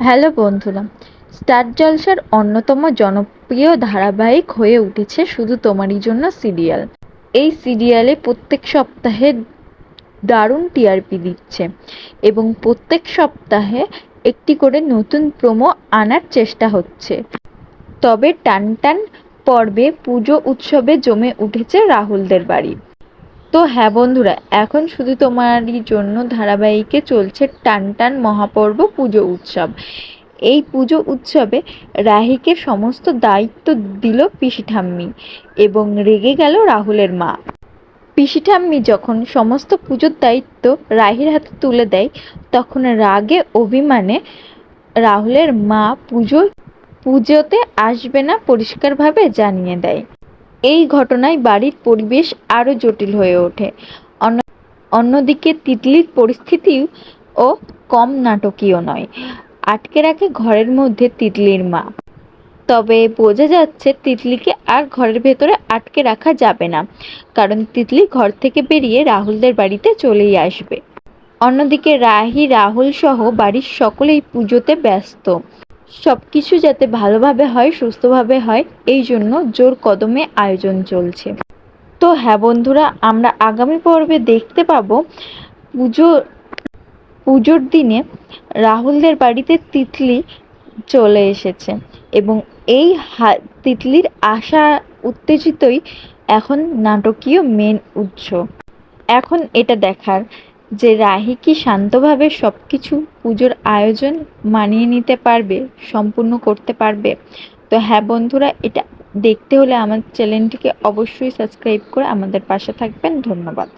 Hello বন্ধুরা, star জলসার অন্যতম জনপ্রিয় ধারাবাহিক হয়ে উঠেছে শুধু তোমারই জন্য সিরিয়াল। এই সিরিয়ালে প্রত্যেক সপ্তাহে দারুণ টিআরপি দিচ্ছে এবং প্রত্যেক সপ্তাহে একটি করে নতুন প্রোমো আনার চেষ্টা হচ্ছে। তবে টান টান পর্বে পুজো উৎসবে জমে উঠেছে রাহুলদের বাড়ি। তো হ্যাঁ বন্ধুরা, এখন শুধু তোমারই জন্য ধারাবাহিকে চলছে টান টান মহাপর্ব পুজো উৎসব। এই পুজো উৎসবে রাহিকে সমস্ত দায়িত্ব দিল পিসি ঠাম্মি এবং রেগে গেল রাহুলের মা। পিসি ঠাম্মি যখন সমস্ত পুজোর দায়িত্ব রাহির হাতে তুলে দেয়, তখন রাগে অভিমানে রাহুলের মা পুজোতে আসবে না পরিষ্কারভাবে জানিয়ে দেয়। এই ঘটনায় বাড়ির পরিবেশ আরও জটিল হয়ে ওঠে। অন্যদিকে তিতলির পরিস্থিতিও কম নাটকীয় নয়। আটকে রাখে ঘরের মধ্যে তিতলির মা। তবে বোঝা যাচ্ছে তিতলিকে আর ঘরের ভেতরে আটকে রাখা যাবে না, কারণ তিতলি ঘর থেকে বেরিয়ে রাহুলদের বাড়িতে চলেই আসবে। অন্যদিকে রাহি, রাহুল সহ বাড়ির সকলেই পুজোতে ব্যস্ত। সবকিছু যাতে ভালোভাবে হয়, সুস্থভাবে হয়, এই জন্য জোর কদমে আয়োজন চলছে। তো হ্যাঁ বন্ধুরা, আমরা আগামী পর্বে দেখতে পাবো পুজোর দিনে রাহুলদের বাড়িতে তিতলি চলে এসেছে এবং এই তিতলির আশা উত্তেজিতই এখন নাটকীয় মেন উৎস। এখন এটা দেখার যে রাহি কি শান্তভাবে সবকিছু পুজোর আয়োজন মানিয়ে নিতে পারবে, সম্পূর্ণ করতে পারবে। তো হ্যাঁ বন্ধুরা, এটা দেখতে হলে আমার চ্যানেলটিকে অবশ্যই সাবস্ক্রাইব করে আমাদের পাশে থাকবেন। ধন্যবাদ।